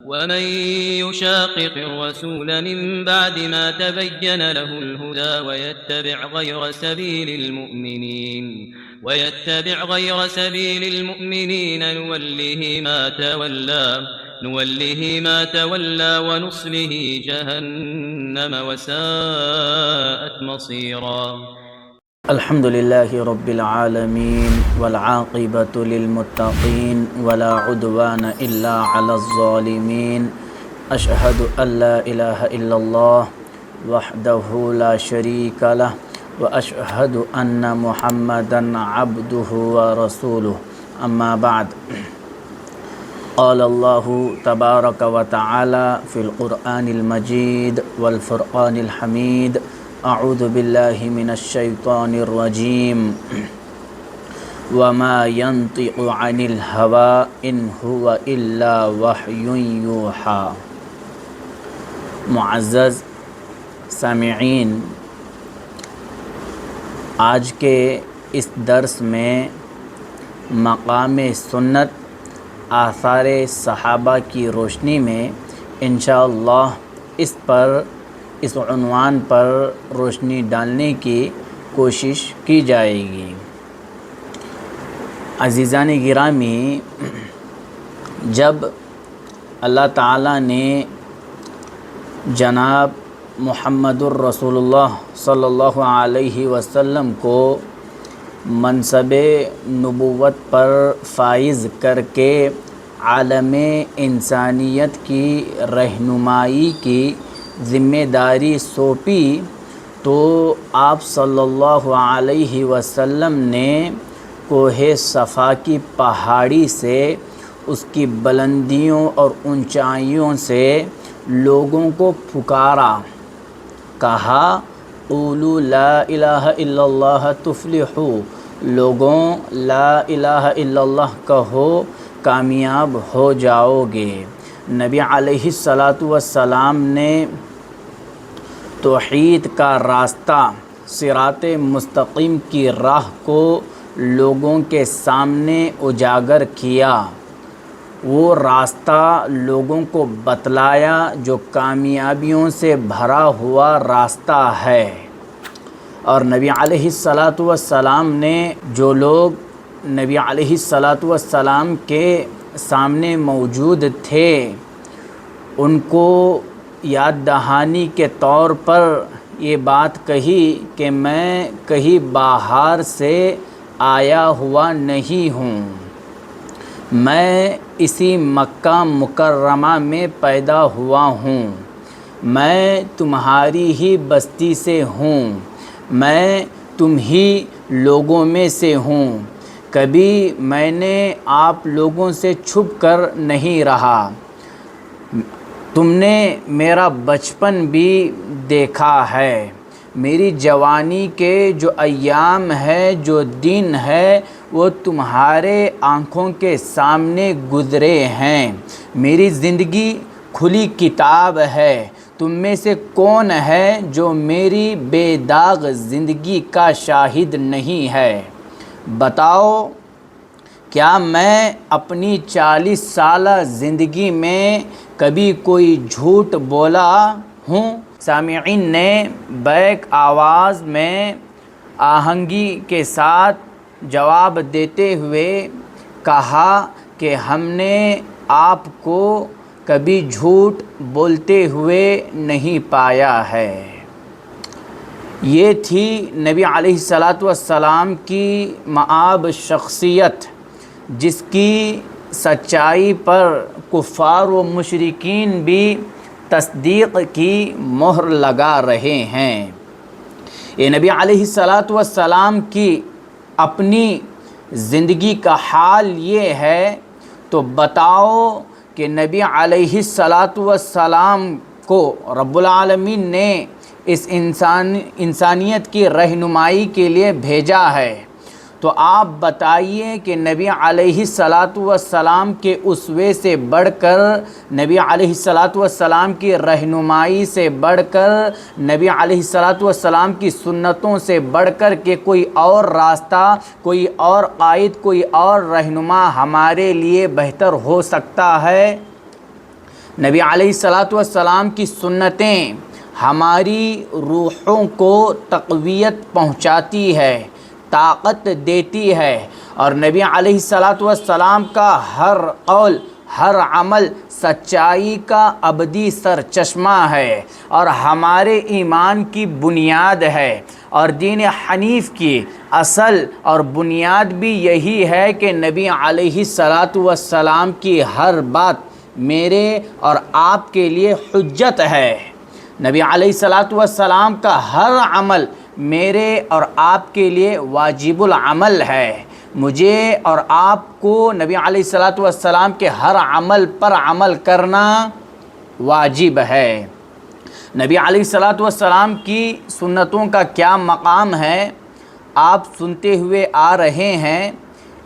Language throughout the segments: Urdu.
ومن يشاقق الرسول من بعد ما تبين له الهدى ويتبع غير سبيل المؤمنين نوله ما تولى ونصله جهنم وساءت مصيرا. الحمد لله رب العالمين والعاقبة للمتقين ولا عدوان إلا على الظالمين. أشهد أن لا إله إلا الله وحده لا شريك له وأشهد أن محمدا عبده ورسوله. أما بعد، قال الله تبارك وتعالى في القرآن المجيد والفرقان الحميد: اعوذ باللہ من الشیطان الرجیم وما ينطق عن الهوى ان هو الا وحی یوحی. معزز سامعین، آج کے اس درس میں مقام سنت آثار صحابہ کی روشنی میں انشاءاللہ اس عنوان پر روشنی ڈالنے کی کوشش کی جائے گی. عزیزان گرامی، جب اللہ تعالیٰ نے جناب محمد الرسول اللہ صلی اللہ علیہ وسلم کو منصب نبوت پر فائز کر کے عالم انسانیت کی رہنمائی کی ذمہ داری سونپی، تو آپ صلی اللہ علیہ وسلم نے کوہ صفا کی پہاڑی سے، اس کی بلندیوں اور اونچائیوں سے لوگوں کو پکارا، کہا: قولوا لا الہ الا اللہ تفلحوا، لوگوں لا الہ الا اللہ کہو، کامیاب ہو جاؤ گے. نبی علیہ السلام نے توحید کا راستہ، صراط مستقیم کی راہ کو لوگوں کے سامنے اجاگر کیا، وہ راستہ لوگوں کو بتلایا جو کامیابیوں سے بھرا ہوا راستہ ہے. اور نبی علیہ السلام نے جو لوگ نبی علیہ السلام کے سامنے موجود تھے، ان کو یاد دہانی کے طور پر یہ بات کہی کہ میں کہیں باہر سے آیا ہوا نہیں ہوں، میں اسی مکہ مکرمہ میں پیدا ہوا ہوں، میں تمہاری ہی بستی سے ہوں، میں تم ہی لوگوں میں سے ہوں، کبھی میں نے آپ لوگوں سے چھپ کر نہیں رہا، تم نے میرا بچپن بھی دیکھا ہے، میری جوانی کے جو ایام ہے، جو دن ہے، وہ تمہارے آنکھوں کے سامنے گزرے ہیں، میری زندگی کھلی کتاب ہے، تم میں سے کون ہے جو میری بے داغ زندگی کا شاہد نہیں ہے؟ بتاؤ، کیا میں اپنی 40 سالہ زندگی میں کبھی کوئی جھوٹ بولا ہوں؟ سامعین نے بیک آواز میں آہنگی کے ساتھ جواب دیتے ہوئے کہا کہ ہم نے آپ کو کبھی جھوٹ بولتے ہوئے نہیں پایا ہے. یہ تھی نبی علیہ السلام کی مآب شخصیت، جس کی سچائی پر کفار و مشرکین بھی تصدیق کی مہر لگا رہے ہیں. یہ نبی علیہ السلام کی اپنی زندگی کا حال یہ ہے، تو بتاؤ کہ نبی علیہ السلام کو رب العالمین نے اس انسانیت کی رہنمائی کے لیے بھیجا ہے، تو آپ بتائیے کہ نبی علیہ السلام کے اسوے سے بڑھ کر، نبی علیہ السلام کی رہنمائی سے بڑھ کر، نبی علیہ السلام کی سنتوں سے بڑھ کر کے کوئی اور راستہ، کوئی اور قائد، کوئی اور رہنما ہمارے لیے بہتر ہو سکتا ہے؟ نبی علیہ الصلاۃ والسلام کی سنتیں ہماری روحوں کو تقویت پہنچاتی ہے، طاقت دیتی ہے، اور نبی علیہ الصلاۃ والسلام کا ہر قول ہر عمل سچائی کا ابدی سرچشمہ ہے اور ہمارے ایمان کی بنیاد ہے، اور دین حنیف کی اصل اور بنیاد بھی یہی ہے کہ نبی علیہ الصلاۃ والسلام کی ہر بات میرے اور آپ کے لیے حجت ہے۔ نبی علیہ الصلاۃ والسلام کا ہر عمل میرے اور آپ کے لیے واجب العمل ہے۔ مجھے اور آپ کو نبی علیہ الصلاۃ والسلام کے ہر عمل پر عمل کرنا واجب ہے۔ نبی علیہ الصلاۃ والسلام کی سنتوں کا کیا مقام ہے آپ سنتے ہوئے آ رہے ہیں۔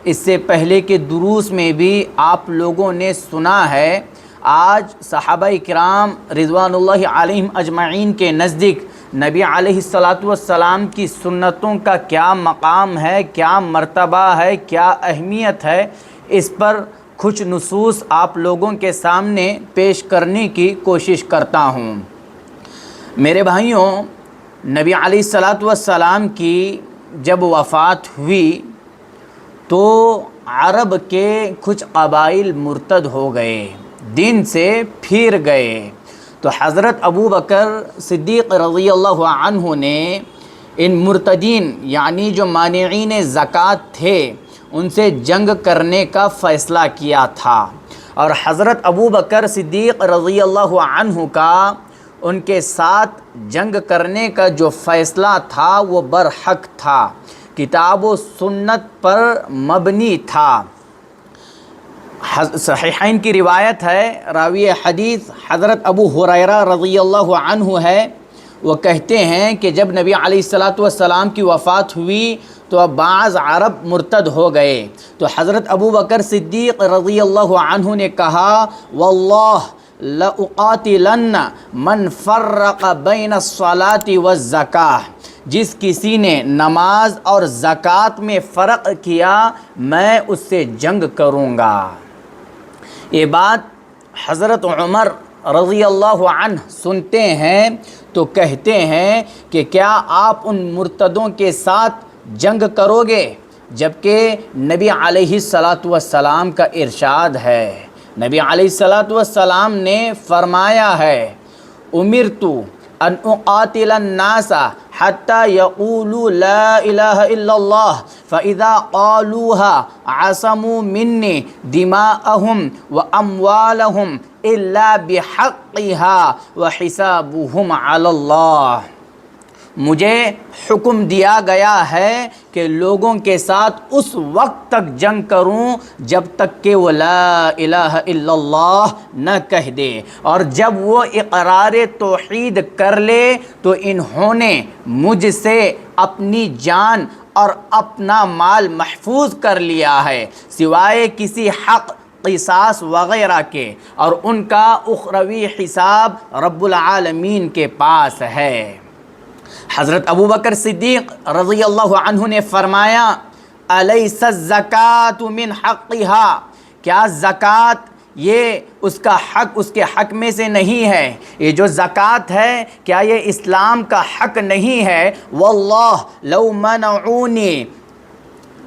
اس سے پہلے کے دروس میں بھی آپ لوگوں نے سنا ہے۔ آج صحابہ کرام رضوان اللہ علیہم اجمعین کے نزدیک نبی علیہ الصلاۃ والسلام کی سنتوں کا کیا مقام ہے، کیا مرتبہ ہے، کیا اہمیت ہے، اس پر کچھ نصوص آپ لوگوں کے سامنے پیش کرنے کی کوشش کرتا ہوں۔ میرے بھائیوں، نبی علیہ الصلاۃ والسلام کی جب وفات ہوئی تو عرب کے کچھ قبائل مرتد ہو گئے، دین سے پھر گئے، تو حضرت ابو بکر صدیق رضی اللہ عنہ نے ان مرتدین یعنی جو مانعین زکوٰۃ تھے ان سے جنگ کرنے کا فیصلہ کیا تھا، اور حضرت ابو بکر صدیق رضی اللہ عنہ کا ان کے ساتھ جنگ کرنے کا جو فیصلہ تھا وہ برحق تھا، کتاب و سنت پر مبنی تھا۔ صحیحین کی روایت ہے، راوی حدیث حضرت ابو ہریرہ رضی اللہ عنہ ہے، وہ کہتے ہیں کہ جب نبی علیہ الصلاۃ والسلام کی وفات ہوئی تو بعض عرب مرتد ہو گئے، تو حضرت ابو بکر صدیق رضی اللہ عنہ نے کہا واللہ لأقاتلن من فرق بین الصلاۃ والزکاۃ، جس کسی نے نماز اور زکوٰۃ میں فرق کیا میں اس سے جنگ کروں گا۔ یہ بات حضرت عمر رضی اللہ عنہ سنتے ہیں تو کہتے ہیں کہ کیا آپ ان مرتدوں کے ساتھ جنگ کرو گے، جبکہ نبی علیہ الصلاۃ والسلام کا ارشاد ہے، نبی علیہ الصلاۃ والسلام نے فرمایا ہے امرت ان اقاتل الناس حتى يقولوا لا الہ الا اللہ فاذا قالوها عصموا مني دماءهم واموالهم الا بحقها وحسابهم على اللہ۔ مجھے حکم دیا گیا ہے کہ لوگوں کے ساتھ اس وقت تک جنگ کروں جب تک کہ وہ لا الہ الا اللہ نہ کہہ دے، اور جب وہ اقرار توحید کر لے تو انہوں نے مجھ سے اپنی جان اور اپنا مال محفوظ کر لیا ہے سوائے کسی حق قصاص وغیرہ کے، اور ان کا اخروی حساب رب العالمین کے پاس ہے۔ حضرت ابو بکر صدیق رضی اللہ عنہ نے فرمایا الیس الزکاۃ من حقها، کیا زکوٰۃ یہ اس کا حق اس کے حق میں سے نہیں ہے؟ یہ جو زکوٰۃ ہے کیا یہ اسلام کا حق نہیں ہے؟ واللہ لو منعونی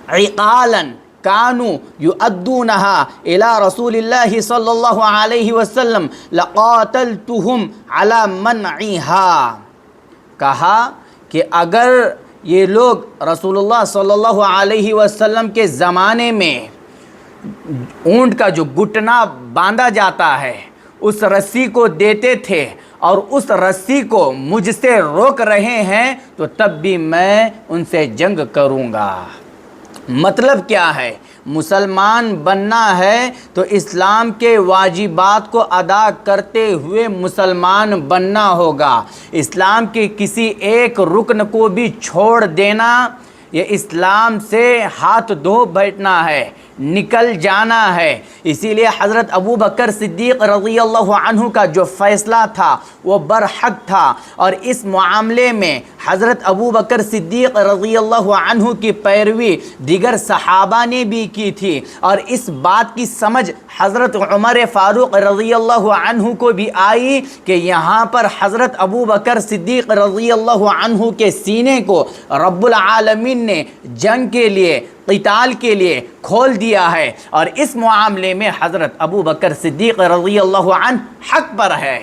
عقالا كانوا يؤدونها إلى رسول الله صلى الله عليه وسلم لقاتلتهم على منعها، کہا کہ اگر یہ لوگ رسول اللہ صلی اللہ علیہ وسلم کے زمانے میں اونٹ کا جو گھٹنا باندھا جاتا ہے اس رسی کو دیتے تھے اور اس رسی کو مجھ سے روک رہے ہیں تو تب بھی میں ان سے جنگ کروں گا۔ مطلب کیا ہے؟ مسلمان بننا ہے تو اسلام کے واجبات کو ادا کرتے ہوئے مسلمان بننا ہوگا۔ اسلام کے کسی ایک رکن کو بھی چھوڑ دینا یہ اسلام سے ہاتھ دھو بیٹھنا ہے، نکل جانا ہے۔ اسی لیے حضرت ابو بکر صدیق رضی اللہ عنہ کا جو فیصلہ تھا وہ برحق تھا، اور اس معاملے میں حضرت ابو بکر صدیق رضی اللہ عنہ کی پیروی دیگر صحابہ نے بھی کی تھی، اور اس بات کی سمجھ حضرت عمر فاروق رضی اللہ عنہ کو بھی آئی کہ یہاں پر حضرت ابو بکر صدیق رضی اللہ عنہ کے سینے کو رب العالمین نے جنگ کے لیے، قتال کے لیے کھول دیا ہے، اور اس معاملے میں حضرت ابو بکر صدیق رضی اللہ عنہ حق پر ہے،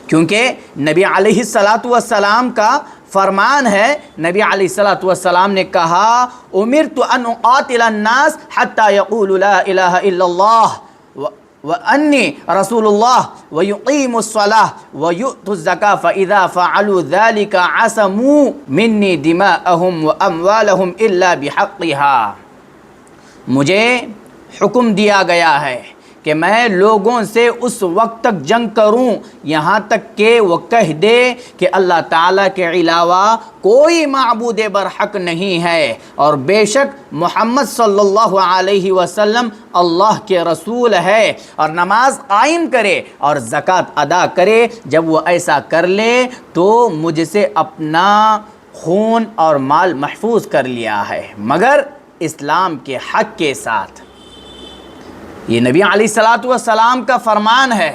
کیونکہ نبی علیہ السلام کا فرمان ہے۔ نبی علیہ السلام نے کہا امرت ان اقاتل الناس حتی یقولوا لا الہ الا اللہ وانی رسول اللہ ویقیموا الصلاة ویؤتوا الزکاة فاذا فعلوا ذلك عصموا منی دماءهم واموالهم الا بحقها۔ مجھے حکم دیا گیا ہے کہ میں لوگوں سے اس وقت تک جنگ کروں یہاں تک کہ وہ کہہ دے کہ اللہ تعالیٰ کے علاوہ کوئی معبود برحق نہیں ہے، اور بے شک محمد صلی اللہ علیہ وسلم اللہ کے رسول ہے، اور نماز قائم کرے اور زکوٰۃ ادا کرے۔ جب وہ ایسا کر لے تو مجھ سے اپنا خون اور مال محفوظ کر لیا ہے، مگر اسلام کے حق کے ساتھ۔ یہ نبی علیہ السلام کا فرمان ہے۔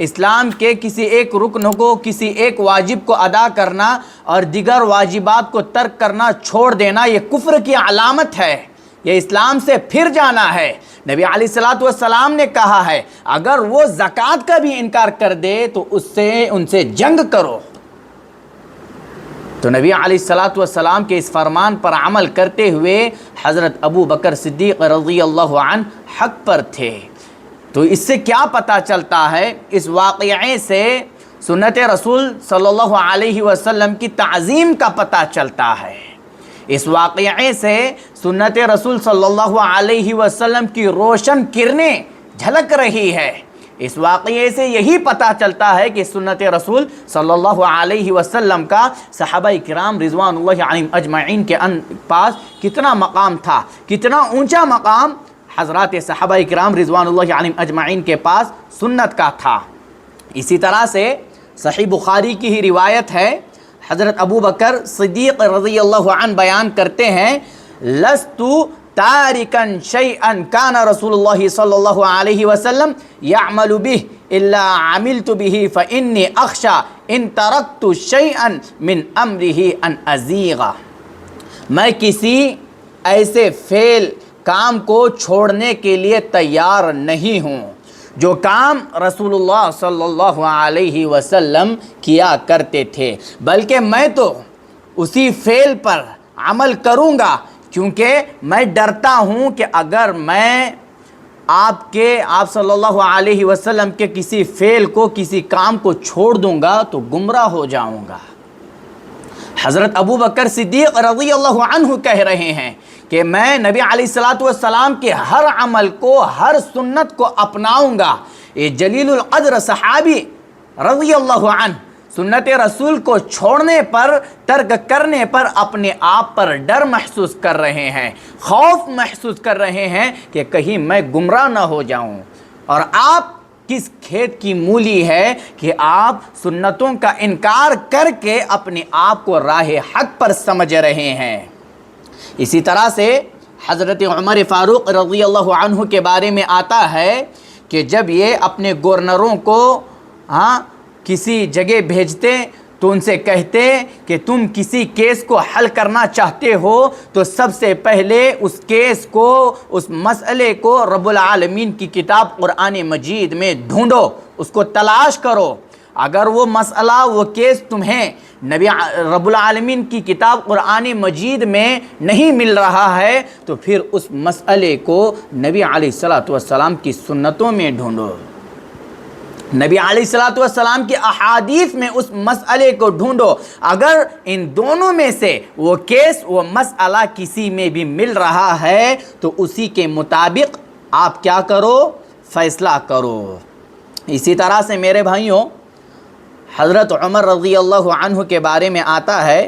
اسلام کے کسی ایک رکن کو، کسی ایک واجب کو ادا کرنا اور دیگر واجبات کو ترک کرنا، چھوڑ دینا، یہ کفر کی علامت ہے، یہ اسلام سے پھر جانا ہے۔ نبی علیہ السلام نے کہا ہے اگر وہ زکوٰۃ کا بھی انکار کر دے تو ان سے جنگ کرو۔ تو نبی علیہ السلام کے اس فرمان پر عمل کرتے ہوئے حضرت ابو بکر صدیق رضی اللہ عنہ حق پر تھے۔ تو اس سے کیا پتہ چلتا ہے؟ اس واقعے سے سنت رسول صلی اللہ علیہ وسلم کی تعظیم کا پتہ چلتا ہے۔ اس واقعے سے سنت رسول صلی اللہ علیہ وسلم کی روشن کرنیں جھلک رہی ہے۔ اس واقعے سے یہی پتہ چلتا ہے کہ سنت رسول صلی اللہ علیہ وسلم کا صحابہ کرام رضوان اللہ علیہم اجمعین کے پاس کتنا مقام تھا، کتنا اونچا مقام حضرات صحابہ کرام رضوان اللہ علیہم اجمعین کے پاس سنت کا تھا۔ اسی طرح سے صحیح بخاری کی ہی روایت ہے، حضرت ابو بکر صدیق رضی اللہ عنہ بیان کرتے ہیں لست تارکن شیئا کان رسول اللہ صلی اللہ علیہ وسلم یعمل به الا عملت به فانی اخشى ان ترکت شیئا من امره ان ازیغ۔ میں کسی ایسے فعل کام کو چھوڑنے کے لیے تیار نہیں ہوں جو کام رسول اللہ صلی اللہ علیہ وسلم کیا کرتے تھے، بلکہ میں تو اسی فعل پر عمل کروں گا، کیونکہ میں ڈرتا ہوں کہ اگر میں آپ صلی اللہ علیہ وسلم کے کسی فعل کو، کسی کام کو چھوڑ دوں گا تو گمراہ ہو جاؤں گا۔ حضرت ابو بکر صدیق رضی اللہ عنہ کہہ رہے ہیں کہ میں نبی علیہ السلام کے ہر عمل کو، ہر سنت کو اپناؤں گا۔ یہ جلیل القدر صحابی رضی اللہ عنہ سنت رسول کو چھوڑنے پر، ترک کرنے پر اپنے آپ پر ڈر محسوس کر رہے ہیں، خوف محسوس کر رہے ہیں کہ کہیں میں گمراہ نہ ہو جاؤں۔ اور آپ کس کھیت کی مولی ہے کہ آپ سنتوں کا انکار کر کے اپنے آپ کو راہ حق پر سمجھ رہے ہیں۔ اسی طرح سے حضرت عمر فاروق رضی اللہ عنہ کے بارے میں آتا ہے کہ جب یہ اپنے گورنروں کو کسی جگہ بھیجتے تو ان سے کہتے کہ تم کسی کیس کو حل کرنا چاہتے ہو تو سب سے پہلے اس کیس کو، اس مسئلے کو رب العالمین کی کتاب قرآن مجید میں ڈھونڈو، اس کو تلاش کرو۔ اگر وہ مسئلہ، وہ کیس تمہیں نبی رب العالمین کی کتاب قرآن مجید میں نہیں مل رہا ہے تو پھر اس مسئلے کو نبی علیہ السلام کی سنتوں میں ڈھونڈو، نبی علیہ السلام کی احادیث میں اس مسئلے کو ڈھونڈو۔ اگر ان دونوں میں سے وہ کیس، وہ مسئلہ کسی میں بھی مل رہا ہے تو اسی کے مطابق آپ کیا کرو؟ فیصلہ کرو۔ اسی طرح سے میرے بھائیوں، حضرت عمر رضی اللہ عنہ کے بارے میں آتا ہے،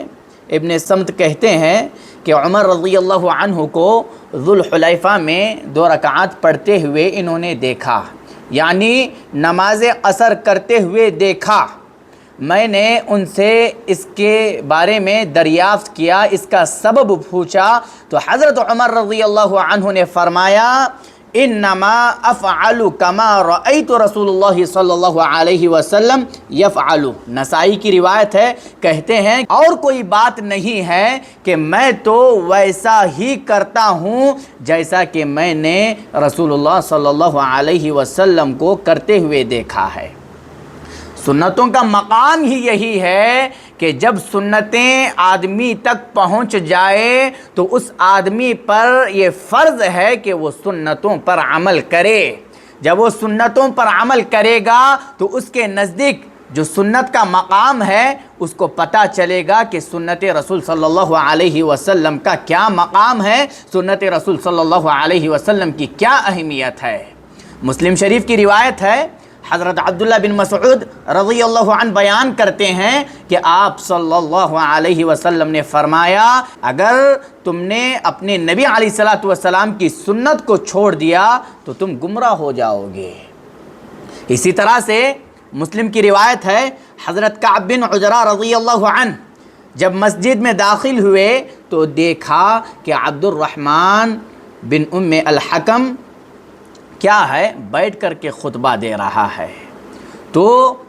ابن سمت کہتے ہیں کہ عمر رضی اللہ عنہ کو ذوالحلیفہ میں 2 رکعات پڑھتے ہوئے انہوں نے دیکھا، یعنی نماز قصر کرتے ہوئے دیکھا۔ میں نے ان سے اس کے بارے میں دریافت کیا، اس کا سبب پوچھا، تو حضرت عمر رضی اللہ عنہ نے فرمایا انما افعل کما رأیت رسول اللہ صلی اللہ علیہ وسلم یفعل۔ نسائی کی روایت ہے، کہتے ہیں اور کوئی بات نہیں ہے کہ میں تو ویسا ہی کرتا ہوں جیسا کہ میں نے رسول اللہ صلی اللہ علیہ وسلم کو کرتے ہوئے دیکھا ہے۔ سنتوں کا مقام ہی یہی ہے کہ جب سنتیں آدمی تک پہنچ جائے تو اس آدمی پر یہ فرض ہے کہ وہ سنتوں پر عمل کرے۔ جب وہ سنتوں پر عمل کرے گا تو اس کے نزدیک جو سنت کا مقام ہے اس کو پتہ چلے گا کہ سنت رسول صلی اللہ علیہ وسلم کا کیا مقام ہے، سنت رسول صلی اللہ علیہ وسلم کی کیا اہمیت ہے۔ مسلم شریف کی روایت ہے، حضرت عبداللہ بن مسعود رضی اللہ عنہ بیان کرتے ہیں کہ آپ صلی اللہ علیہ وسلم نے فرمایا اگر تم نے اپنے نبی علیہ السلام کی سنت کو چھوڑ دیا تو تم گمراہ ہو جاؤ گے۔ اسی طرح سے مسلم کی روایت ہے، حضرت کعب بن عجرہ رضی اللہ عنہ جب مسجد میں داخل ہوئے تو دیکھا کہ عبد الرحمن بن ام الحکم کیا ہے بیٹھ کر کے خطبہ دے رہا ہے، تو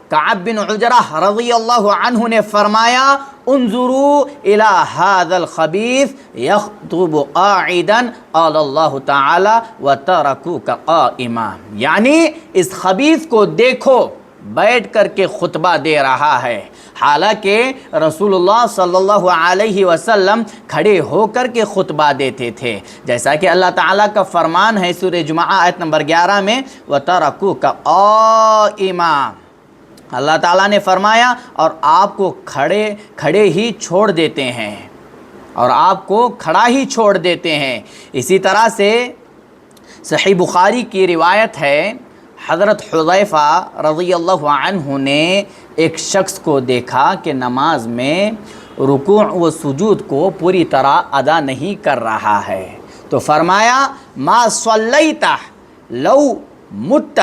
کعب بن عجرہ رضی اللہ عنہ نے فرمایا انظروا الى هذا الخبيث يخطب قاعدا قال اللہ تعالی وتركوك قائما، یعنی اس خبیث کو دیکھو بیٹھ کر کے خطبہ دے رہا ہے، حالانکہ رسول اللہ صلی اللہ علیہ وسلم کھڑے ہو کر کے خطبہ دیتے تھے، جیسا کہ اللہ تعالیٰ کا فرمان ہے سورہ جمعہ آیت نمبر 11 میں وَتَرَكُوكَ قَائِمًا، اللہ تعالیٰ نے فرمایا اور آپ کو کھڑے ہی چھوڑ دیتے ہیں، اور آپ کو کھڑا ہی چھوڑ دیتے ہیں۔ اسی طرح سے صحیح بخاری کی روایت ہے، حضرت حذیفہ رضی اللہ عنہ نے ایک شخص کو دیکھا کہ نماز میں رکوع و سجود کو پوری طرح ادا نہیں کر رہا ہے، تو فرمایا ما صلیت لو مت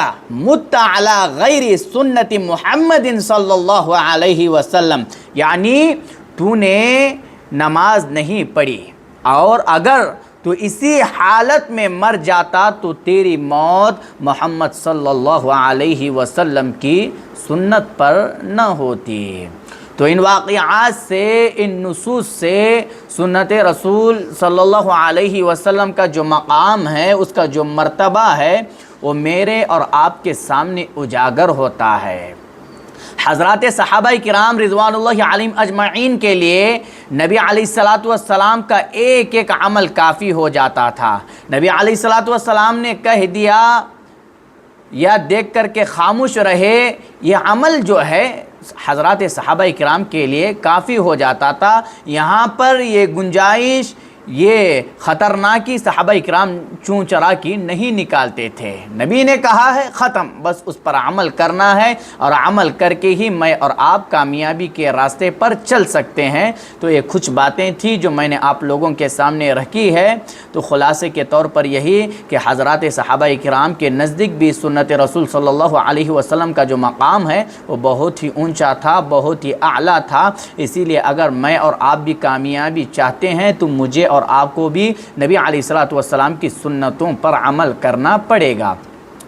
علی غیر سنت محمد صلی اللہ علیہ وسلم، یعنی تو نے نماز نہیں پڑھی اور اگر تو اسی حالت میں مر جاتا تو تیری موت محمد صلی اللہ علیہ وسلم کی سنت پر نہ ہوتی۔ تو ان واقعات سے، ان نصوص سے سنت رسول صلی اللہ علیہ وسلم کا جو مقام ہے، اس کا جو مرتبہ ہے، وہ میرے اور آپ کے سامنے اجاگر ہوتا ہے۔ حضرات صحابہ کرام رضوان اللہ علیہم اجمعین کے لیے نبی علیہ السلام کا ایک ایک عمل کافی ہو جاتا تھا۔ نبی علیہ السلام نے کہہ دیا یا دیکھ کر کے خاموش رہے، یہ عمل جو ہے حضرات صحابہ کرام کے لیے کافی ہو جاتا تھا۔ یہاں پر یہ گنجائش، یہ خطرناکی صحابہ کرام چون چرا کی نہیں نکالتے تھے۔ نبی نے کہا ہے ختم، بس اس پر عمل کرنا ہے، اور عمل کر کے ہی میں اور آپ کامیابی کے راستے پر چل سکتے ہیں۔ تو یہ کچھ باتیں تھیں جو میں نے آپ لوگوں کے سامنے رکھی ہے۔ تو خلاصے کے طور پر یہی کہ حضرات صحابہ کرام کے نزدیک بھی سنت رسول صلی اللہ علیہ وسلم کا جو مقام ہے وہ بہت ہی اونچا تھا، بہت ہی اعلیٰ تھا۔ اسی لیے اگر میں اور آپ بھی کامیابی چاہتے ہیں تو مجھے اور آپ کو بھی نبی علیہ السلام کی سنتوں پر عمل کرنا پڑے گا۔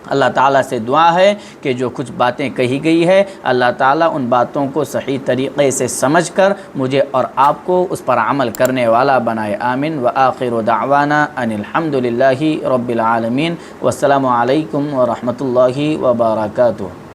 اللہ تعالیٰ سے دعا ہے کہ جو کچھ باتیں کہی گئی ہے اللہ تعالیٰ ان باتوں کو صحیح طریقے سے سمجھ کر مجھے اور آپ کو اس پر عمل کرنے والا بنائے، آمین۔ وآخر دعوانا ان الحمد للہ رب العالمین، والسلام علیکم ورحمۃ اللہ وبرکاتہ۔